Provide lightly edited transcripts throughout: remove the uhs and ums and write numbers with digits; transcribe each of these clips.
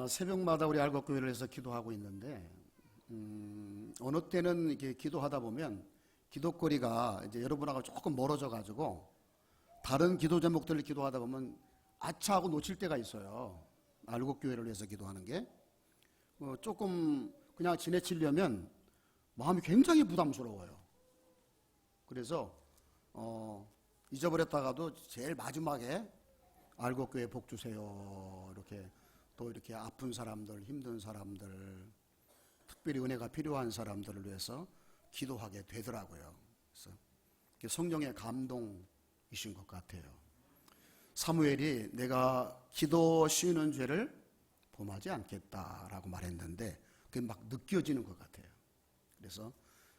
새벽마다 우리 알곡교회를 해서 기도하고 있는데, 어느 때는 이렇게 기도하다 보면 기도거리가 이제 여러분하고 조금 멀어져 가지고 다른 기도 제목들을 기도하다 보면 아차 하고 놓칠 때가 있어요. 알곡교회를 위해서 기도하는 게. 조금 그냥 지내치려면 마음이 굉장히 부담스러워요. 그래서 잊어버렸다가도 제일 마지막에 알곡교회 복 주세요. 이렇게 또 이렇게 아픈 사람들, 힘든 사람들, 특별히 은혜가 필요한 사람들을 위해서 기도하게 되더라고요. 그래서 성령의 감동이신 것 같아요. 사무엘이 내가 기도 쉬는 죄를 범하지 않겠다라고 말했는데 그게 막 느껴지는 것 같아요. 그래서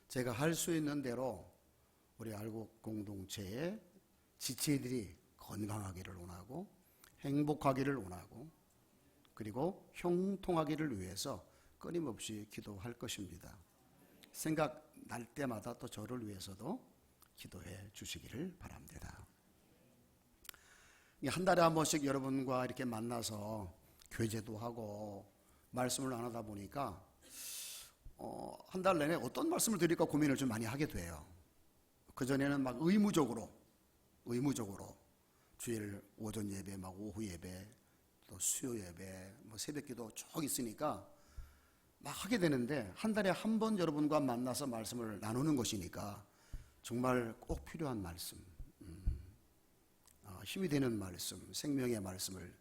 제가 할 수 있는 대로 우리 알곡 공동체의 지체들이 건강하기를 원하고 행복하기를 원하고 그리고 형통하기를 위해서 끊임없이 기도할 것입니다. 생각날 때마다 또 저를 위해서도 기도해 주시기를 바랍니다. 한 달에 한 번씩 여러분과 이렇게 만나서 교제도 하고 말씀을 나누다 보니까 한 달 내내 어떤 말씀을 드릴까 고민을 좀 많이 하게 돼요. 그전에는 막 의무적으로 주일 오전 예배, 막 오후 예배, 또 수요 예배, 새벽 기도 쭉 있으니까 막 하게 되는데 한 달에 한 번 여러분과 만나서 말씀을 나누는 것이니까 정말 꼭 필요한 말씀, 힘이 되는 말씀, 생명의 말씀을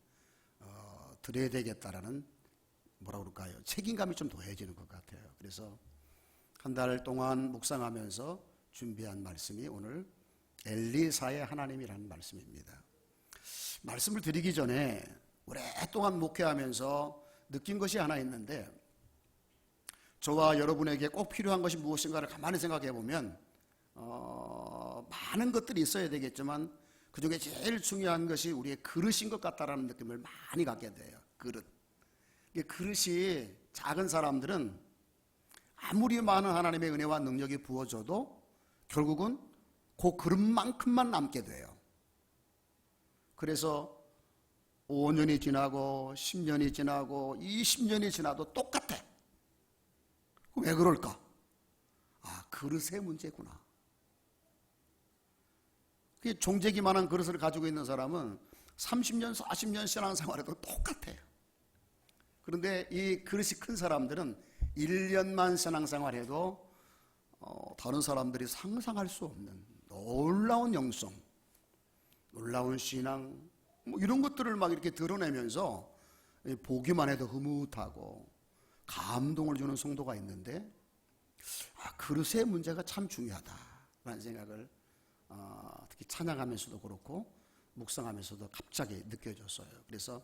드려야 되겠다라는 뭐라 그럴까요? 책임감이 좀 더해지는 것 같아요. 그래서 한 달 동안 묵상하면서 준비한 말씀이 오늘 엘리사의 하나님이라는 말씀입니다. 말씀을 드리기 전에 오랫동안 목회하면서 느낀 것이 하나 있는데 저와 여러분에게 꼭 필요한 것이 무엇인가를 가만히 생각해 보면 많은 것들이 있어야 되겠지만 그중에 제일 중요한 것이 우리의 그릇인 것 같다라는 느낌을 많이 갖게 돼요. 그릇이 작은 사람들은 아무리 많은 하나님의 은혜와 능력이 부어져도 결국은 그 그릇만큼만 남게 돼요. 그래서 5년이 지나고 10년이 지나고 20년이 지나도 똑같아. 왜 그럴까? 그릇의 문제구나. 종재기만한 그릇을 가지고 있는 사람은 30년, 40년 신앙생활에도 똑같아요. 그런데 이 그릇이 큰 사람들은 1년만 신앙생활해도 다른 사람들이 상상할 수 없는 놀라운 영성, 놀라운 신앙, 이런 것들을 막 이렇게 드러내면서 보기만 해도 흐뭇하고 감동을 주는 성도가 있는데 그릇의 문제가 참 중요하다라는 생각을 특히 찬양하면서도 그렇고 묵상하면서도 갑자기 느껴졌어요. 그래서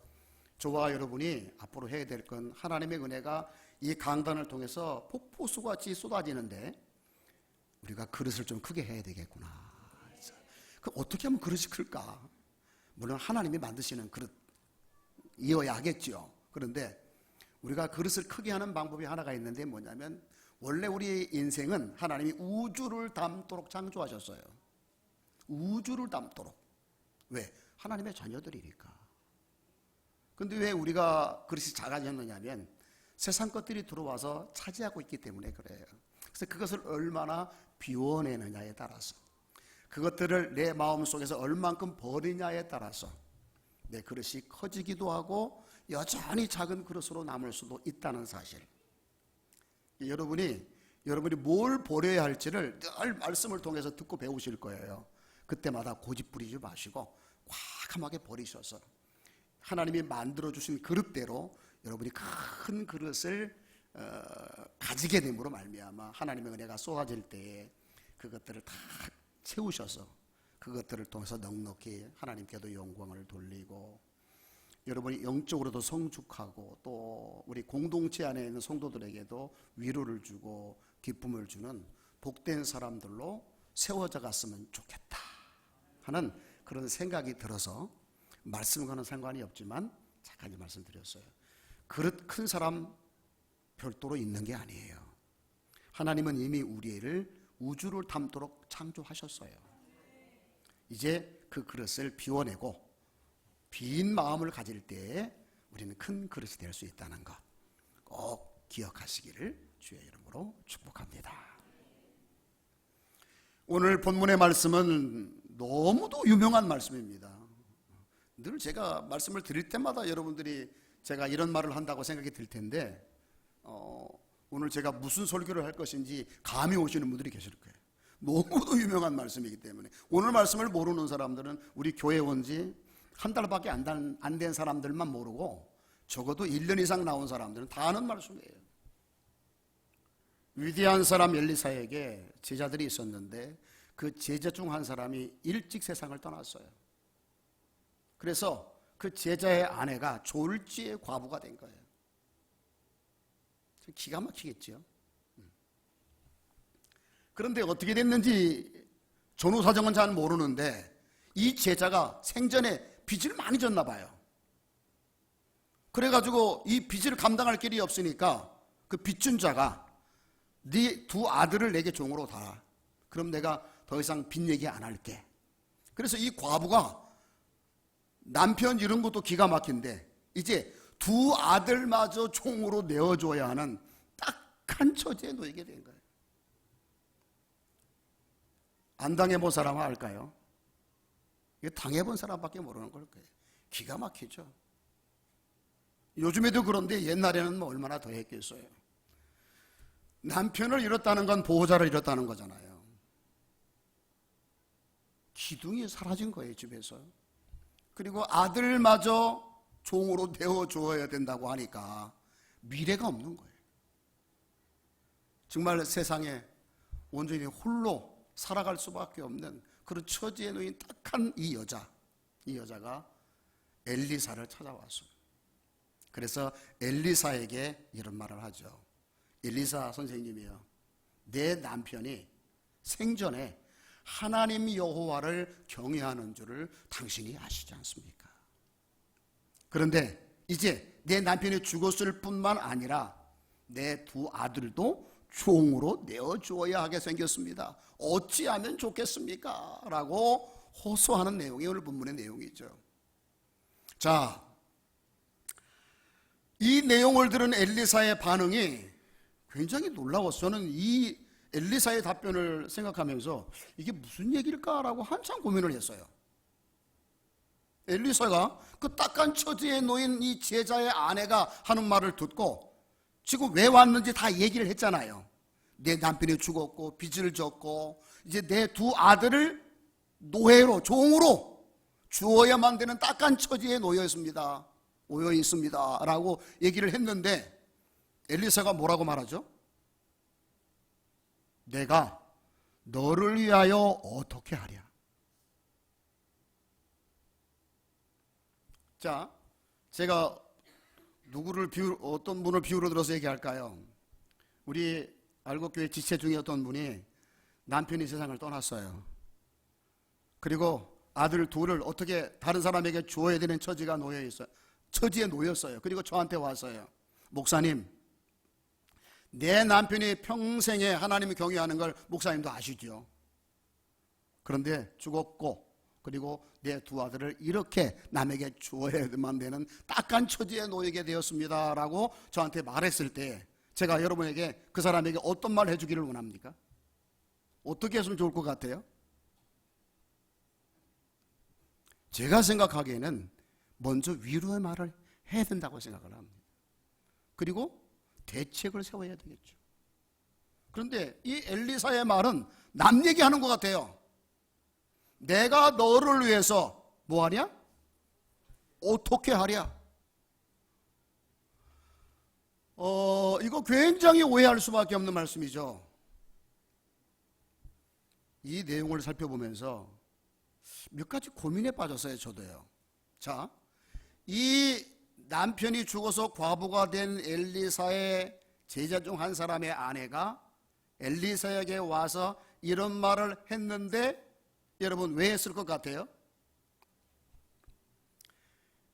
저와 여러분이 앞으로 해야 될 건 하나님의 은혜가 이 강단을 통해서 폭포수같이 쏟아지는데 우리가 그릇을 좀 크게 해야 되겠구나. 어떻게 하면 그릇이 클까? 물론 하나님이 만드시는 그릇이어야겠죠. 그런데 우리가 그릇을 크게 하는 방법이 하나가 있는데 뭐냐면 원래 우리 인생은 하나님이 우주를 담도록 창조하셨어요. 우주를 담도록. 왜? 하나님의 자녀들이니까. 근데 왜 우리가 그릇이 작아졌느냐면 세상 것들이 들어와서 차지하고 있기 때문에 그래요. 그래서 그것을 얼마나 비워내느냐에 따라서 그것들을 내 마음속에서 얼만큼 버리냐에 따라서 내 그릇이 커지기도 하고 여전히 작은 그릇으로 남을 수도 있다는 사실. 여러분이 뭘 버려야 할지를 늘 말씀을 통해서 듣고 배우실 거예요. 그때마다 고집 부리지 마시고 과감하게 버리셔서 하나님이 만들어주신 그릇대로 여러분이 큰 그릇을 가지게 됨으로 말미암아 하나님의 은혜가 쏟아질 때에 그것들을 다 채우셔서 그것들을 통해서 넉넉히 하나님께도 영광을 돌리고 여러분이 영적으로도 성숙하고 또 우리 공동체 안에 있는 성도들에게도 위로를 주고 기쁨을 주는 복된 사람들로 세워져 갔으면 좋겠다 하는 그런 생각이 들어서 말씀과는 상관이 없지만 잠깐 말씀드렸어요. 그릇 큰 사람 별도로 있는 게 아니에요. 하나님은 이미 우리를 우주를 담도록 창조하셨어요. 이제 그 그릇을 비워내고 빈 마음을 가질 때에 우리는 큰 그릇이 될 수 있다는 것 꼭 기억하시기를 주의 이름으로 축복합니다. 오늘 본문의 말씀은 너무도 유명한 말씀입니다. 늘 제가 말씀을 드릴 때마다 여러분들이 제가 이런 말을 한다고 생각이 들 텐데 오늘 제가 무슨 설교를 할 것인지 감이 오시는 분들이 계실 거예요. 너무도 유명한 말씀이기 때문에 오늘 말씀을 모르는 사람들은 우리 교회 온 지 한 달밖에 안 된 사람들만 모르고 적어도 1년 이상 나온 사람들은 다 아는 말씀이에요. 위대한 사람 엘리사에게 제자들이 있었는데 그 제자 중 한 사람이 일찍 세상을 떠났어요. 그래서 그 제자의 아내가 졸지의 과부가 된 거예요. 기가 막히겠죠. 그런데 어떻게 됐는지 전후 사정은 잘 모르는데 이 제자가 생전에 빚을 많이 졌나 봐요. 그래가지고 이 빚을 감당할 길이 없으니까 그 빚준 자가 네 두 아들을 내게 종으로 달아. 그럼 내가 더 이상 빚 얘기 안 할게. 그래서 이 과부가 남편 이런 것도 기가 막힌데 이제 두 아들마저 종으로 내어줘야 하는 딱한 처지에 놓이게 된 거예요. 안 당해본 사람은 알까요? 이게 당해본 사람밖에 모르는 걸 거예요. 기가 막히죠. 요즘에도 그런데 옛날에는 뭐 얼마나 더 했겠어요. 남편을 잃었다는 건 보호자를 잃었다는 거잖아요. 기둥이 사라진 거예요, 집에서. 그리고 아들마저 종으로 내어줘야 된다고 하니까 미래가 없는 거예요. 정말 세상에 온전히 홀로 살아갈 수밖에 없는 그런 처지에 놓인 딱한 이 여자가 엘리사를 찾아왔어요. 그래서 엘리사에게 이런 말을 하죠. 엘리사 선생님이요, 내 남편이 생전에 하나님 여호와를 경외하는 줄을 당신이 아시지 않습니까? 그런데 이제 내 남편이 죽었을 뿐만 아니라 내 두 아들도 종으로 내어주어야 하게 생겼습니다. 어찌하면 좋겠습니까? 라고 호소하는 내용이 오늘 본문의 내용이죠. 자, 이 내용을 들은 엘리사의 반응이 굉장히 놀라웠어요. 저는 이 엘리사의 답변을 생각하면서 이게 무슨 얘기일까라고 한참 고민을 했어요. 엘리사가 그 딱한 처지에 놓인 이 제자의 아내가 하는 말을 듣고 지금 왜 왔는지 다 얘기를 했잖아요. 내 남편이 죽었고 빚을 졌고 이제 내 두 아들을 노예로 종으로 주어야만 되는 딱한 처지에 놓여 있습니다 라고 얘기를 했는데 엘리사가 뭐라고 말하죠? 내가 너를 위하여 어떻게 하랴. 자, 제가 어떤 분을 비유로 들어서 얘기할까요? 우리 알곡교회 지체 중에 어떤 분이 남편이 세상을 떠났어요. 그리고 아들 둘을 어떻게 다른 사람에게 주어야 되는 처지에 놓였어요. 그리고 저한테 왔어요. 목사님, 내 남편이 평생에 하나님을 경외하는 걸 목사님도 아시죠? 그런데 죽었고 그리고 내 두 아들을 이렇게 남에게 주어야만 되는 딱한 처지에 놓이게 되었습니다 라고 저한테 말했을 때 제가 여러분에게 그 사람에게 어떤 말 해주기를 원합니까? 어떻게 했으면 좋을 것 같아요? 제가 생각하기에는 먼저 위로의 말을 해야 된다고 생각을 합니다. 그리고 대책을 세워야 되겠죠. 그런데 이 엘리사의 말은 남 얘기하는 것 같아요. 내가 너를 위해서 뭐하냐? 어떻게 하랴? 이거 굉장히 오해할 수밖에 없는 말씀이죠. 이 내용을 살펴보면서 몇 가지 고민에 빠졌어요, 저도요. 자, 이 남편이 죽어서 과부가 된 엘리사의 제자 중 한 사람의 아내가 엘리사에게 와서 이런 말을 했는데 여러분 왜 했을 것 같아요?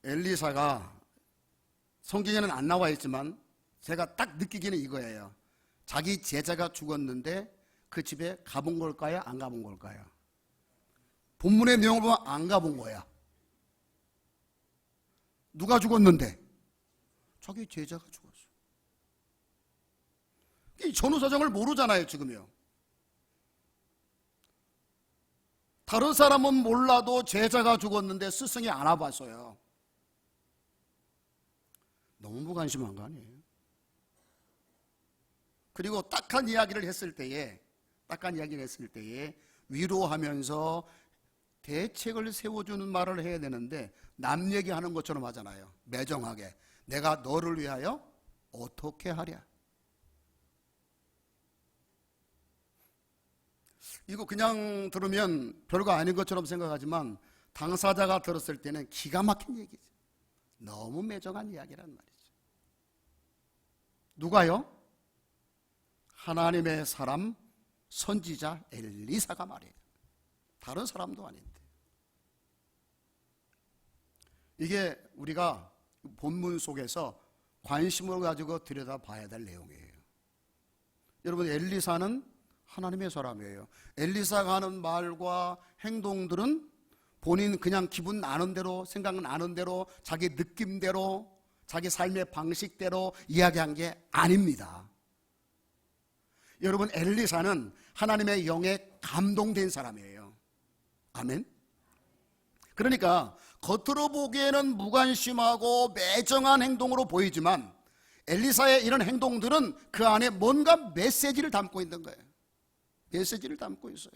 엘리사가 성경에는 안 나와 있지만 제가 딱 느끼기는 이거예요. 자기 제자가 죽었는데 그 집에 가본 걸까요? 안 가본 걸까요? 본문의 내용을 보면 안 가본 거야. 누가 죽었는데? 자기 제자가 죽었어요. 이 전후 사정을 모르잖아요, 지금요. 다른 사람은 몰라도 제자가 죽었는데 스승이 안 와봤어요. 너무 무관심한 거 아니에요? 그리고 딱한 이야기를 했을 때에 위로하면서 대책을 세워주는 말을 해야 되는데 남 얘기하는 것처럼 하잖아요. 매정하게 내가 너를 위하여 어떻게 하랴. 이거 그냥 들으면 별거 아닌 것처럼 생각하지만 당사자가 들었을 때는 기가 막힌 얘기죠. 너무 매정한 이야기란 말이죠. 누가요? 하나님의 사람 선지자 엘리사가 말이에요. 다른 사람도 아닌데. 이게 우리가 본문 속에서 관심을 가지고 들여다봐야 될 내용이에요. 여러분, 엘리사는 하나님의 사람이에요. 엘리사가 하는 말과 행동들은 본인 그냥 기분 나는 대로, 생각 나는 대로, 자기 느낌대로, 자기 삶의 방식대로 이야기한 게 아닙니다. 여러분, 엘리사는 하나님의 영에 감동된 사람이에요. 아멘. 그러니까 겉으로 보기에는 무관심하고 매정한 행동으로 보이지만 엘리사의 이런 행동들은 그 안에 뭔가 메시지를 담고 있는 거예요. 메시지를 담고 있어요.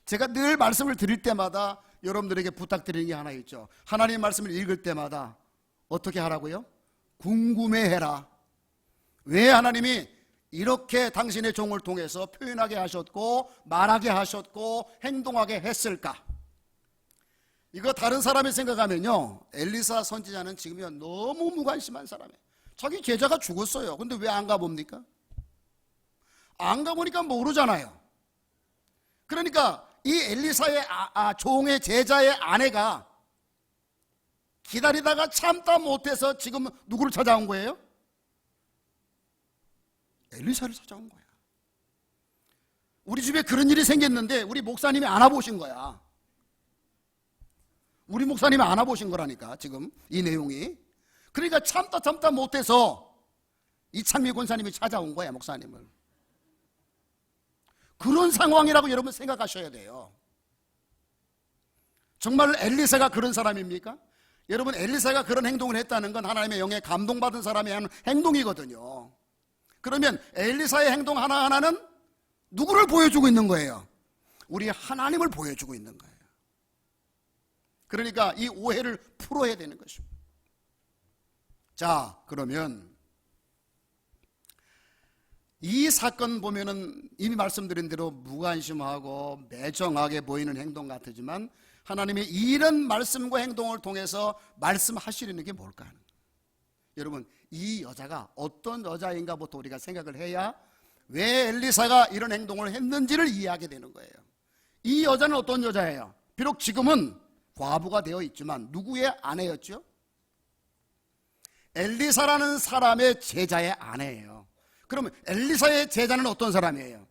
제가 늘 말씀을 드릴 때마다 여러분들에게 부탁드리는 게 하나 있죠. 하나님의 말씀을 읽을 때마다 어떻게 하라고요? 궁금해해라. 왜 하나님이 이렇게 당신의 종을 통해서 표현하게 하셨고 말하게 하셨고 행동하게 했을까? 이거 다른 사람이 생각하면요, 엘리사 선지자는 지금이야 너무 무관심한 사람이에요. 자기 제자가 죽었어요. 근데 왜 안 가봅니까? 안 가보니까 모르잖아요. 그러니까 이 엘리사의 종의 제자의 아내가 기다리다가 참다 못해서 지금 누구를 찾아온 거예요? 엘리사를 찾아온 거야. 우리 집에 그런 일이 생겼는데 우리 목사님이 안 와보신 거야. 우리 목사님이 안 와보신 거라니까 지금 이 내용이. 그러니까 참다 못해서 이창미 권사님이 찾아온 거야, 목사님을. 그런 상황이라고 여러분 생각하셔야 돼요. 정말 엘리사가 그런 사람입니까? 여러분, 엘리사가 그런 행동을 했다는 건 하나님의 영에 감동받은 사람이 하는 행동이거든요. 그러면 엘리사의 행동 하나하나는 누구를 보여주고 있는 거예요? 우리 하나님을 보여주고 있는 거예요. 그러니까 이 오해를 풀어야 되는 것입니다. 자, 그러면 이 사건 보면은 이미 말씀드린 대로 무관심하고 매정하게 보이는 행동 같지만 하나님이 이런 말씀과 행동을 통해서 말씀하시려는 게 뭘까 하는 거예요. 여러분, 이 여자가 어떤 여자인가부터 우리가 생각을 해야 왜 엘리사가 이런 행동을 했는지를 이해하게 되는 거예요. 이 여자는 어떤 여자예요? 비록 지금은 과부가 되어 있지만 누구의 아내였죠? 엘리사라는 사람의 제자의 아내예요. 그러면 엘리사의 제자는 어떤 사람이에요?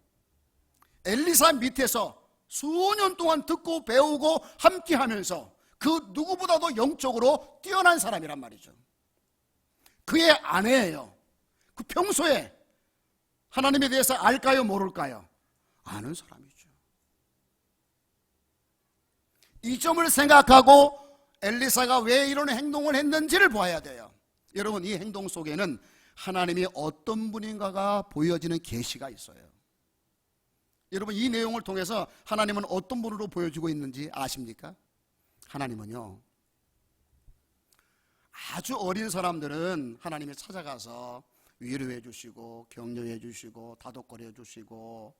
엘리사 밑에서 수년 동안 듣고 배우고 함께 하면서 그 누구보다도 영적으로 뛰어난 사람이란 말이죠. 그의 아내예요. 그 평소에 하나님에 대해서 알까요, 모를까요? 아는 사람이죠. 이 점을 생각하고 엘리사가 왜 이런 행동을 했는지를 봐야 돼요. 여러분, 이 행동 속에는 하나님이 어떤 분인가가 보여지는 계시가 있어요. 여러분, 이 내용을 통해서 하나님은 어떤 분으로 보여주고 있는지 아십니까? 하나님은요, 아주 어린 사람들은 하나님이 찾아가서 위로해 주시고 격려해 주시고 다독거려 주시고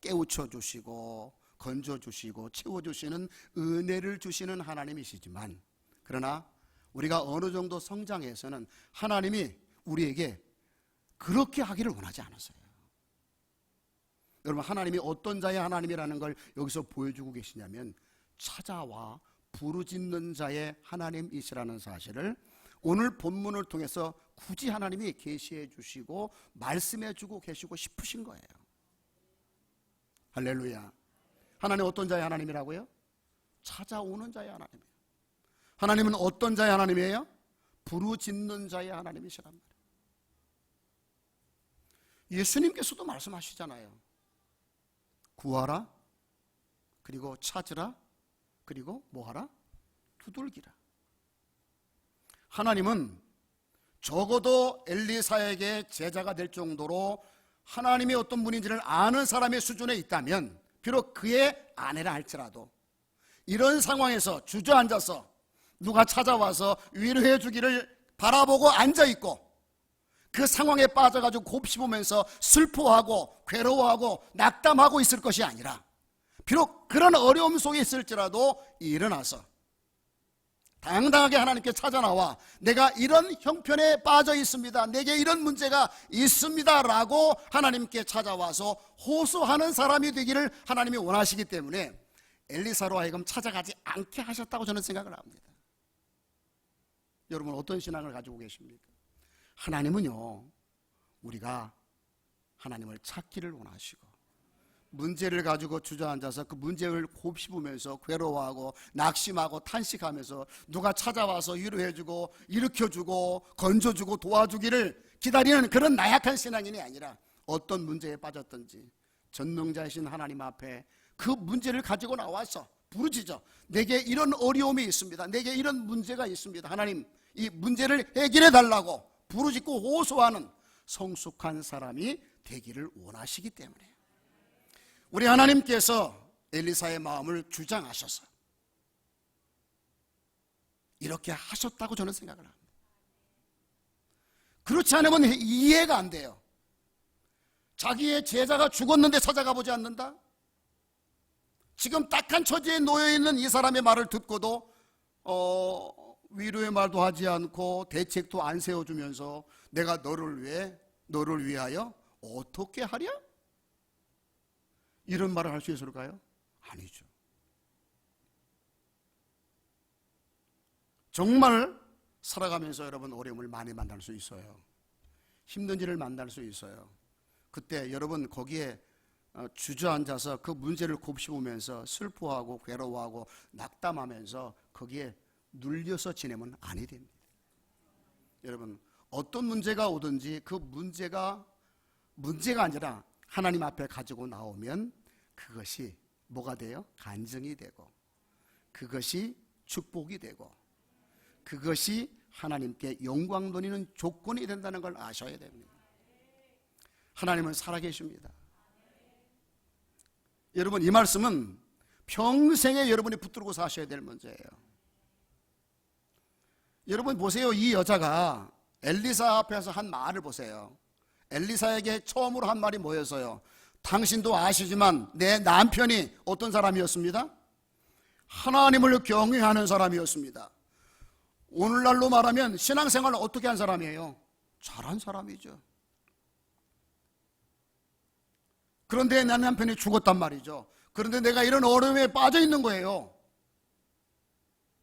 깨우쳐 주시고 건져 주시고 채워 주시는 은혜를 주시는 하나님이시지만, 그러나 우리가 어느 정도 성장해서는 하나님이 우리에게 그렇게 하기를 원하지 않았어요. 여러분, 하나님이 어떤 자의 하나님이라는 걸 여기서 보여주고 계시냐면 찾아와 부르짖는 자의 하나님이시라는 사실을 오늘 본문을 통해서 굳이 하나님이 계시해 주시고 말씀해 주고 계시고 싶으신 거예요. 할렐루야. 하나님 어떤 자의 하나님이라고요? 찾아오는 자의 하나님이에요. 하나님은 어떤 자의 하나님이에요? 부르짖는 자의 하나님이시란 말이에요. 예수님께서도 말씀하시잖아요. 구하라, 그리고 찾으라, 그리고 뭐하라? 두들기라. 하나님은 적어도 엘리사에게 제자가 될 정도로 하나님이 어떤 분인지를 아는 사람의 수준에 있다면, 비록 그의 아내라 할지라도 이런 상황에서 주저앉아서 누가 찾아와서 위로해 주기를 바라보고 앉아있고 그 상황에 빠져가지고 곱씹으면서 슬퍼하고 괴로워하고 낙담하고 있을 것이 아니라, 비록 그런 어려움 속에 있을지라도 일어나서 당당하게 하나님께 찾아나와 내가 이런 형편에 빠져 있습니다, 내게 이런 문제가 있습니다 라고 하나님께 찾아와서 호소하는 사람이 되기를 하나님이 원하시기 때문에 엘리사로 하여금 찾아가지 않게 하셨다고 저는 생각을 합니다. 여러분 어떤 신앙을 가지고 계십니까? 하나님은요, 우리가 하나님을 찾기를 원하시고 문제를 가지고 주저앉아서 그 문제를 곱씹으면서 괴로워하고 낙심하고 탄식하면서 누가 찾아와서 위로해주고 일으켜주고 건져주고 도와주기를 기다리는 그런 나약한 신앙인이 아니라, 어떤 문제에 빠졌든지 전능자이신 하나님 앞에 그 문제를 가지고 나와서 부르짖어, 내게 이런 어려움이 있습니다, 내게 이런 문제가 있습니다, 하나님 이 문제를 해결해 달라고 부르짖고 호소하는 성숙한 사람이 되기를 원하시기 때문에 우리 하나님께서 엘리사의 마음을 주장하셔서 이렇게 하셨다고 저는 생각을 합니다. 그렇지 않으면 이해가 안 돼요. 자기의 제자가 죽었는데 찾아가 보지 않는다? 지금 딱한 처지에 놓여있는 이 사람의 말을 듣고도 위로의 말도 하지 않고 대책도 안 세워주면서 내가 너를 위하여 어떻게 하랴? 이런 말을 할 수 있을까요? 아니죠. 정말 살아가면서 여러분 어려움을 많이 만날 수 있어요. 힘든 일을 만날 수 있어요. 그때 여러분 거기에 주저앉아서 그 문제를 곱씹으면서 슬퍼하고 괴로워하고 낙담하면서 거기에 눌려서 지내면 아니 됩니다. 여러분 어떤 문제가 오든지 그 문제가 아니라 하나님 앞에 가지고 나오면 그것이 뭐가 돼요? 간증이 되고, 그것이 축복이 되고, 그것이 하나님께 영광 돌리는 조건이 된다는 걸 아셔야 됩니다. 하나님은 살아계십니다. 여러분 이 말씀은 평생에 여러분이 붙들고 사셔야 될 문제예요. 여러분 보세요. 이 여자가 엘리사 앞에서 한 말을 보세요. 엘리사에게 처음으로 한 말이 뭐였어요? 당신도 아시지만 내 남편이 어떤 사람이었습니다? 하나님을 경외하는 사람이었습니다. 오늘날로 말하면 신앙생활을 어떻게 한 사람이에요? 잘한 사람이죠. 그런데 내 남편이 죽었단 말이죠. 그런데 내가 이런 어려움에 빠져 있는 거예요.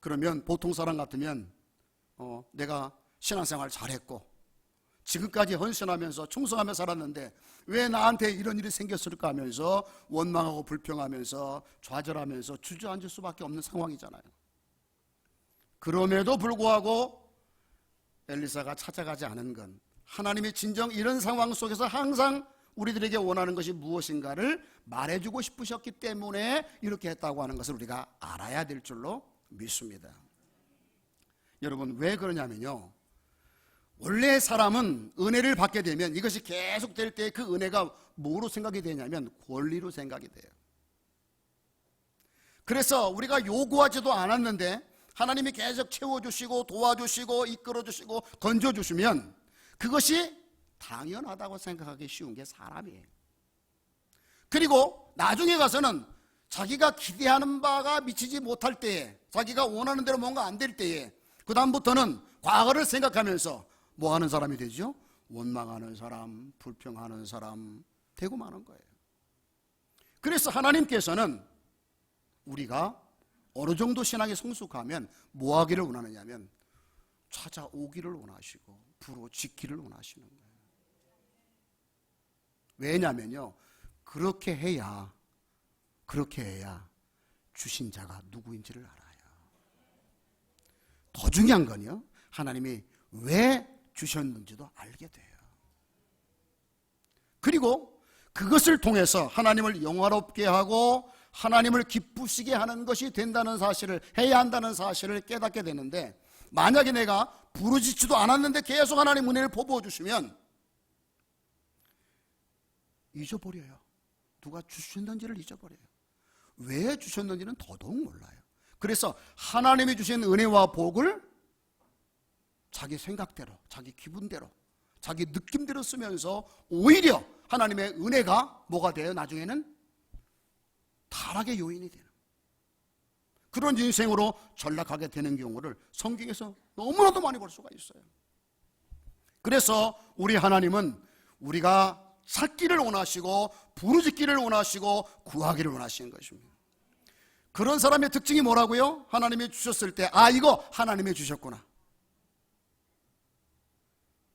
그러면 보통 사람 같으면 내가 신앙생활 잘했고 지금까지 헌신하면서 충성하며 살았는데 왜 나한테 이런 일이 생겼을까 하면서 원망하고 불평하면서 좌절하면서 주저앉을 수밖에 없는 상황이잖아요. 그럼에도 불구하고 엘리사가 찾아가지 않은 건 하나님이 진정 이런 상황 속에서 항상 우리들에게 원하는 것이 무엇인가를 말해주고 싶으셨기 때문에 이렇게 했다고 하는 것을 우리가 알아야 될 줄로 믿습니다. 여러분 왜 그러냐면요, 원래 사람은 은혜를 받게 되면 이것이 계속 될 때 그 은혜가 뭐로 생각이 되냐면 권리로 생각이 돼요. 그래서 우리가 요구하지도 않았는데 하나님이 계속 채워주시고 도와주시고 이끌어주시고 건져주시면 그것이 당연하다고 생각하기 쉬운 게 사람이에요. 그리고 나중에 가서는 자기가 기대하는 바가 미치지 못할 때에, 자기가 원하는 대로 뭔가 안 될 때에 그 다음부터는 과거를 생각하면서 뭐 하는 사람이 되죠? 원망하는 사람, 불평하는 사람 되고 마는 거예요. 그래서 하나님께서는 우리가 어느 정도 신앙이 성숙하면 뭐 하기를 원하느냐면 찾아오기를 원하시고 부르짖기를 원하시는 거예요. 왜냐면요, 그렇게 해야 주신 자가 누구인지를 알아요. 더 중요한 건요, 하나님이 왜 주셨는지도 알게 돼요. 그리고 그것을 통해서 하나님을 영화롭게 하고 하나님을 기쁘시게 하는 것이 된다는 사실을, 해야 한다는 사실을 깨닫게 되는데, 만약에 내가 부르짖지도 않았는데 계속 하나님 은혜를 퍼부어 주시면 잊어버려요. 누가 주셨는지를 잊어버려요. 왜 주셨는지는 더더욱 몰라요. 그래서 하나님이 주신 은혜와 복을 자기 생각대로, 자기 기분대로, 자기 느낌대로 쓰면서 오히려 하나님의 은혜가 뭐가 돼요? 나중에는 타락의 요인이 되는, 그런 인생으로 전락하게 되는 경우를 성경에서 너무나도 많이 볼 수가 있어요. 그래서 우리 하나님은 우리가 찾기를 원하시고 부르짖기를 원하시고 구하기를 원하시는 것입니다. 그런 사람의 특징이 뭐라고요? 하나님이 주셨을 때, 아, 이거 하나님이 주셨구나,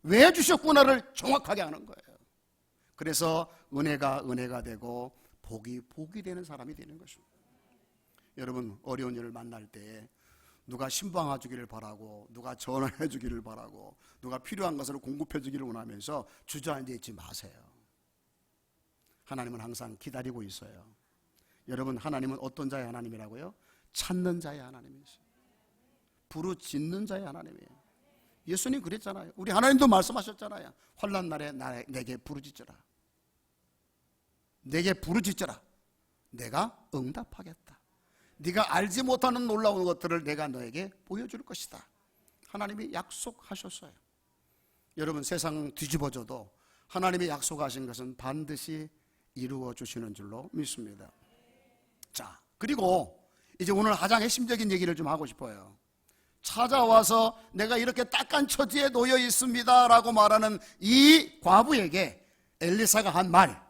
왜 주셨구나를 정확하게 아는 거예요. 그래서 은혜가 되고 복이 되는 사람이 되는 것입니다. 여러분, 어려운 일을 만날 때 누가 신방해 주기를 바라고, 누가 전화해 주기를 바라고, 누가 필요한 것을 공급해 주기를 원하면서 주저앉아 있지 마세요. 하나님은 항상 기다리고 있어요. 여러분, 하나님은 어떤 자의 하나님이라고요? 찾는 자의 하나님이세요. 부르짖는 자의 하나님이에요. 예수님 그랬잖아요. 우리 하나님도 말씀하셨잖아요. 환난 날에 내게 부르짖으라, 내게 부르짖으라, 내가 응답하겠다. 네가 알지 못하는 놀라운 것들을 내가 너에게 보여줄 것이다. 하나님이 약속하셨어요. 여러분, 세상 뒤집어져도 하나님이 약속하신 것은 반드시 이루어 주시는 줄로 믿습니다. 자, 그리고 이제 오늘 가장 핵심적인 얘기를 좀 하고 싶어요. 찾아와서 내가 이렇게 딱한 처지에 놓여 있습니다 라고 말하는 이 과부에게 엘리사가 한 말,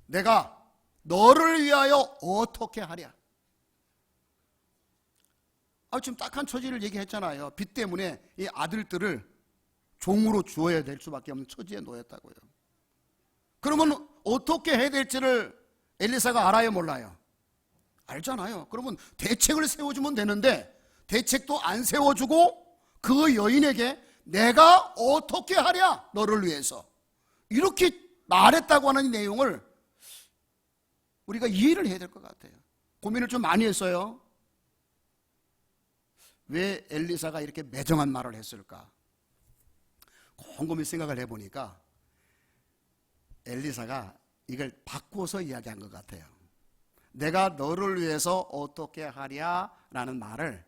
내가 너를 위하여 어떻게 하랴. 지금 딱한 처지를 얘기했잖아요. 빚 때문에 이 아들들을 종으로 주어야 될 수밖에 없는 처지에 놓였다고요. 그러면 어떻게 해야 될지를 엘리사가 알아요, 몰라요? 알잖아요. 그러면 대책을 세워주면 되는데 대책도 안 세워주고 그 여인에게 내가 어떻게 하랴 너를 위해서, 이렇게 말했다고 하는 이 내용을 우리가 이해를 해야 될 것 같아요. 고민을 좀 많이 했어요. 왜 엘리사가 이렇게 매정한 말을 했을까? 곰곰이 생각을 해보니까 엘리사가 이걸 바꿔서 이야기한 것 같아요. 내가 너를 위해서 어떻게 하랴 라는 말을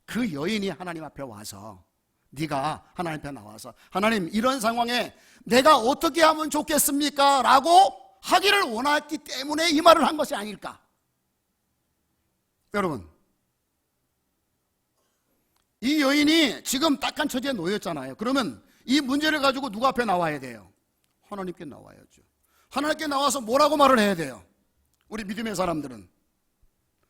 그 여인이 하나님 앞에 와서, 네가 하나님 앞에 나와서 하나님, 이런 상황에 내가 어떻게 하면 좋겠습니까? 라고 하기를 원했기 때문에 이 말을 한 것이 아닐까? 여러분, 이 여인이 지금 딱한 처지에 놓였잖아요. 그러면 이 문제를 가지고 누구 앞에 나와야 돼요? 하나님께 나와야죠. 하나님께 나와서 뭐라고 말을 해야 돼요? 우리 믿음의 사람들은,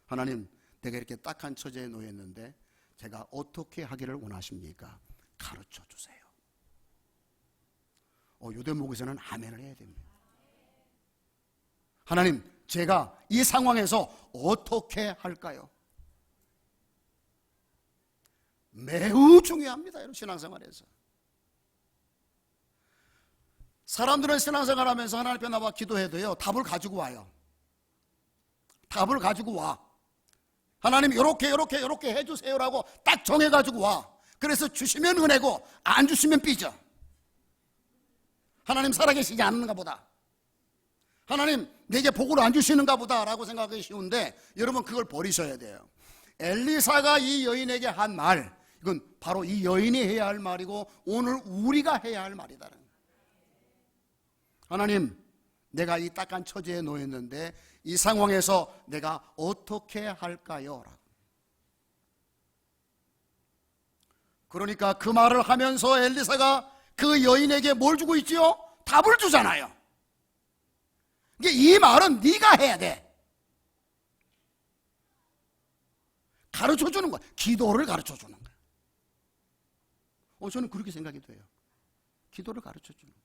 하나님, 내가 이렇게 딱한 처지에 놓였는데 제가 어떻게 하기를 원하십니까? 가르쳐 주세요. 요 대목에서는 아멘을 해야 됩니다. 하나님, 제가 이 상황에서 어떻게 할까요? 매우 중요합니다. 여러분, 신앙생활에서. 사람들은 신앙생활 하면서 하나님 앞에 나와 기도해도요, 답을 가지고 와요. 답을 가지고 와. 하나님, 요렇게 해주세요라고 딱 정해가지고 와. 그래서 주시면 은혜고 안 주시면 삐져. 하나님 살아계시지 않는가 보다, 하나님 내게 복을 안 주시는가 보다 라고 생각하기 쉬운데, 여러분 그걸 버리셔야 돼요. 엘리사가 이 여인에게 한 말, 이건 바로 이 여인이 해야 할 말이고 오늘 우리가 해야 할 말이다. 하나님, 내가 이 딱한 처지에 놓였는데 이 상황에서 내가 어떻게 할까요? 그러니까 그 말을 하면서 엘리사가 그 여인에게 뭘 주고 있지요? 답을 주잖아요. 이 말은 네가 해야 돼. 가르쳐주는 거야. 기도를 가르쳐주는 거야. 저는 그렇게 생각이 돼요. 기도를 가르쳐주는 거야.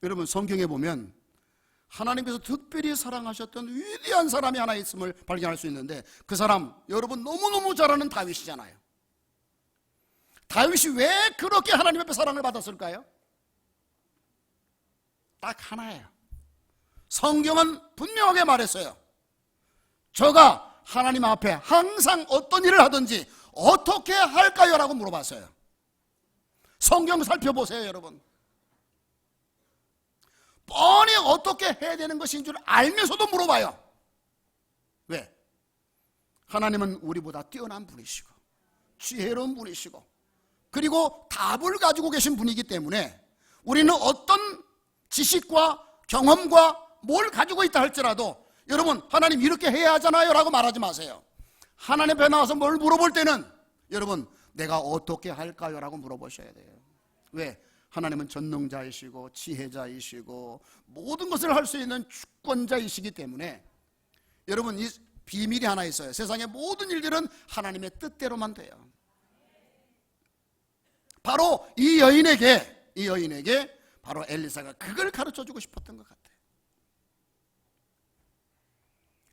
여러분, 성경에 보면 하나님께서 특별히 사랑하셨던 위대한 사람이 하나 있음을 발견할 수 있는데, 그 사람 여러분 너무너무 잘 아는 다윗이잖아요. 다윗이 왜 그렇게 하나님 앞에 사랑을 받았을까요? 딱 하나예요. 성경은 분명하게 말했어요. 저가 하나님 앞에 항상 어떤 일을 하든지 어떻게 할까요? 라고 물어봤어요. 성경 살펴보세요, 여러분. 뻔히 어떻게 해야 되는 것인 줄 알면서도 물어봐요. 왜? 하나님은 우리보다 뛰어난 분이시고 지혜로운 분이시고 그리고 답을 가지고 계신 분이기 때문에 우리는 어떤 지식과 경험과 뭘 가지고 있다 할지라도 여러분, 하나님 이렇게 해야 하잖아요 라고 말하지 마세요. 하나님 앞에 나와서 뭘 물어볼 때는 여러분, 내가 어떻게 할까요? 라고 물어보셔야 돼요. 왜? 하나님은 전능자이시고 지혜자이시고 모든 것을 할 수 있는 주권자이시기 때문에 여러분, 이 비밀이 하나 있어요. 세상의 모든 일들은 하나님의 뜻대로만 돼요. 바로 이 여인에게 바로 엘리사가 그걸 가르쳐주고 싶었던 것 같아요.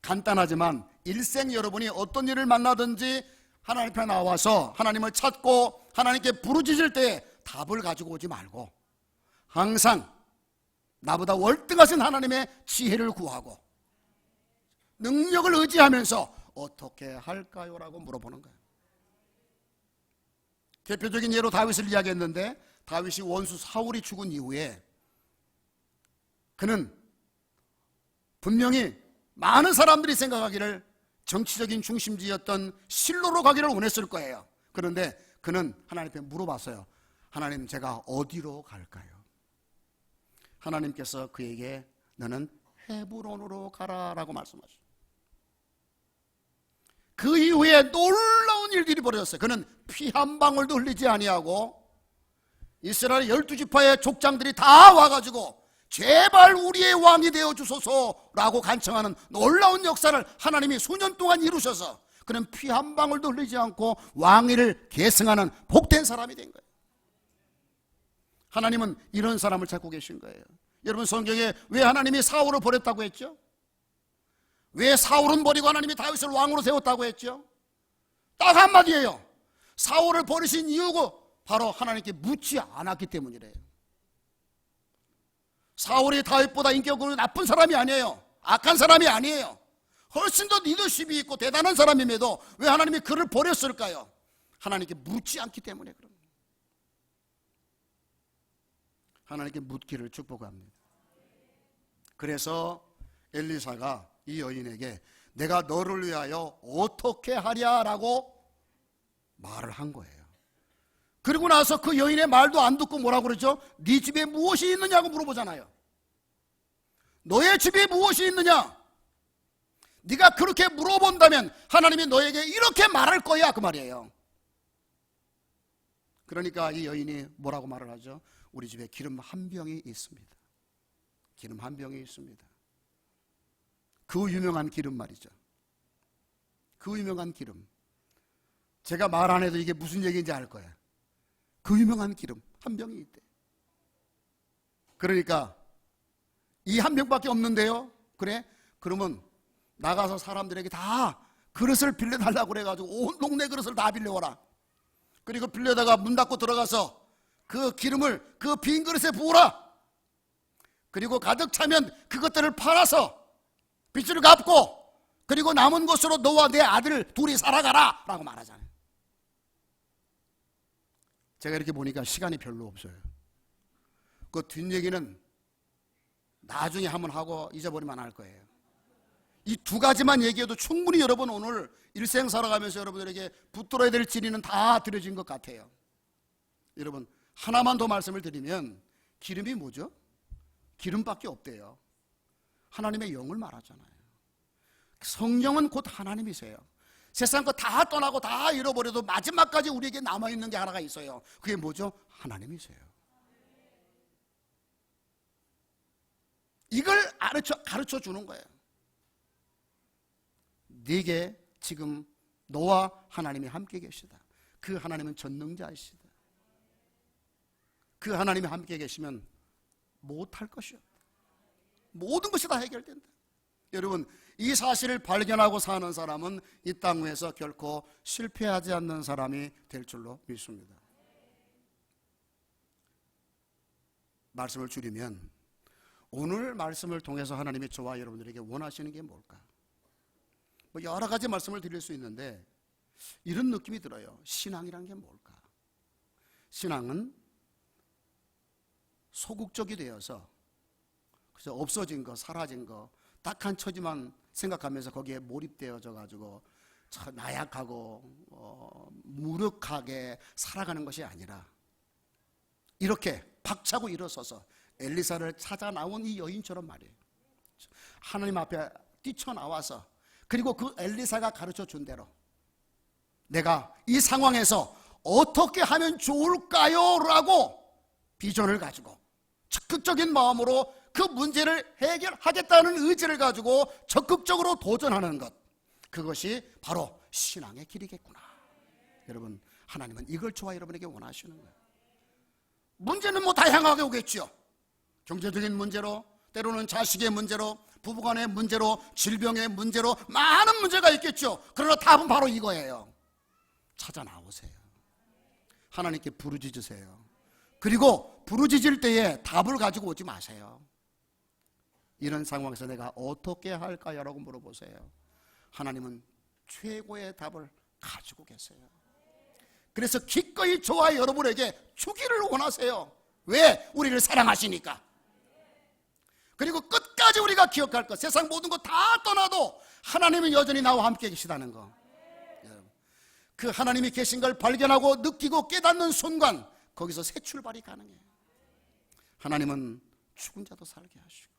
간단하지만 일생 여러분이 어떤 일을 만나든지 하나님 앞에 나와서 하나님을 찾고 하나님께 부르짖을 때 답을 가지고 오지 말고 항상 나보다 월등하신 하나님의 지혜를 구하고 능력을 의지하면서 어떻게 할까요? 라고 물어보는 거예요. 대표적인 예로 다윗을 이야기했는데, 다윗이 원수 사울이 죽은 이후에 그는 분명히 많은 사람들이 생각하기를 정치적인 중심지였던 실로로 가기를 원했을 거예요. 그런데 그는 하나님께 물어봤어요. 하나님, 제가 어디로 갈까요? 하나님께서 그에게 너는 헤브론으로 가라라고 말씀하셨어요. 그 이후에 놀라운 일들이 벌어졌어요. 그는 피 한 방울도 흘리지 아니하고 이스라엘 12지파의 족장들이 다 와가지고 제발 우리의 왕이 되어 주소서라고 간청하는 놀라운 역사를 하나님이 수년 동안 이루셔서 그는 피 한 방울도 흘리지 않고 왕위를 계승하는 복된 사람이 된 거예요. 하나님은 이런 사람을 찾고 계신 거예요. 여러분, 성경에 왜 하나님이 사울을 버렸다고 했죠? 왜 사울은 버리고 하나님이 다윗을 왕으로 세웠다고 했죠? 딱 한마디예요. 사울을 버리신 이유가 바로 하나님께 묻지 않았기 때문이래요. 사울이 다윗보다 인격으로 나쁜 사람이 아니에요. 악한 사람이 아니에요. 훨씬 더 리더십이 있고 대단한 사람임에도 왜 하나님이 그를 버렸을까요? 하나님께 묻지 않기 때문에 그럽니다. 하나님께 묻기를 축복합니다. 그래서 엘리사가 이 여인에게 내가 너를 위하여 어떻게 하랴라고 말을 한 거예요. 그리고 나서 그 여인의 말도 안 듣고 뭐라고 그러죠? 네 집에 무엇이 있느냐고 물어보잖아요. 너의 집에 무엇이 있느냐? 네가 그렇게 물어본다면 하나님이 너에게 이렇게 말할 거야, 그 말이에요. 그러니까 이 여인이 뭐라고 말을 하죠? 우리 집에 기름 한 병이 있습니다. 기름 한 병이 있습니다. 그 유명한 기름 말이죠. 그 유명한 기름. 제가 말 안 해도 이게 무슨 얘기인지 알 거예요. 그 유명한 기름 한 병이 있대. 그러니까 이 한 병밖에 없는데요. 그래? 그러면 나가서 사람들에게 다 그릇을 빌려달라고 그래가지고 온 동네 그릇을 다 빌려와라. 그리고 빌려다가 문 닫고 들어가서 그 기름을 그 빈 그릇에 부으라. 그리고 가득 차면 그것들을 팔아서 빚을 갚고 그리고 남은 것으로 너와 내 아들 둘이 살아가라 라고 말하잖아요. 제가 이렇게 보니까 시간이 별로 없어요. 그 뒷얘기는 나중에 한번 하고 잊어버리면 안 할 거예요. 이 두 가지만 얘기해도 충분히 여러분 오늘 일생 살아가면서 여러분들에게 붙들어야 될 진리는 다 드려진 것 같아요. 여러분, 하나만 더 말씀을 드리면 기름이 뭐죠? 기름밖에 없대요. 하나님의 영을 말하잖아요. 성령은 곧 하나님이세요. 세상 거 다 떠나고 다 잃어버려도 마지막까지 우리에게 남아있는 게 하나가 있어요. 그게 뭐죠? 하나님이세요. 이걸 가르쳐 주는 거예요. 네게 지금 너와 하나님이 함께 계시다. 그 하나님은 전능자이시다. 그 하나님이 함께 계시면 못할 것이 없다. 모든 것이 다 해결된다. 여러분, 이 사실을 발견하고 사는 사람은 이 땅 위에서 결코 실패하지 않는 사람이 될 줄로 믿습니다. 말씀을 줄이면 오늘 말씀을 통해서 하나님이 저와 여러분들에게 원하시는 게 뭘까? 뭐 여러 가지 말씀을 드릴 수 있는데 이런 느낌이 들어요. 신앙이란 게 뭘까? 신앙은 소극적이 되어서 그래서 없어진 거, 사라진 거, 딱 한 처지만 생각하면서 거기에 몰입되어져 가지고 나약하고 무력하게 살아가는 것이 아니라 이렇게 박차고 일어서서 엘리사를 찾아 나온 이 여인처럼 말이에요. 하나님 앞에 뛰쳐나와서 그리고 그 엘리사가 가르쳐 준 대로 내가 이 상황에서 어떻게 하면 좋을까요? 라고 비전을 가지고 적극적인 마음으로 그 문제를 해결하겠다는 의지를 가지고 적극적으로 도전하는 것, 그것이 바로 신앙의 길이겠구나. 여러분, 하나님은 이걸 저와 여러분에게 원하시는 거예요. 문제는 뭐 다양하게 오겠죠. 경제적인 문제로, 때로는 자식의 문제로, 부부간의 문제로, 질병의 문제로 많은 문제가 있겠죠. 그러나 답은 바로 이거예요. 찾아 나오세요. 하나님께 부르짖으세요. 그리고 부르짖을 때에 답을 가지고 오지 마세요. 이런 상황에서 내가 어떻게 할까요? 라고 물어보세요. 하나님은 최고의 답을 가지고 계세요. 그래서 기꺼이 저와 여러분에게 주기를 원하세요. 왜? 우리를 사랑하시니까. 그리고 끝까지 우리가 기억할 것, 세상 모든 거 다 떠나도 하나님은 여전히 나와 함께 계시다는 거. 그 하나님이 계신 걸 발견하고 느끼고 깨닫는 순간 거기서 새 출발이 가능해요. 하나님은 죽은 자도 살게 하시고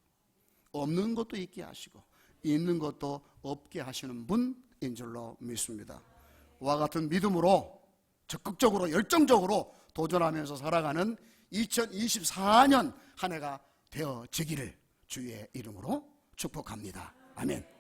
없는 것도 있게 하시고 있는 것도 없게 하시는 분인 줄로 믿습니다. 와 같은 믿음으로 적극적으로 열정적으로 도전하면서 살아가는 2024년 한 해가 되어지기를 주의 이름으로 축복합니다. 아멘.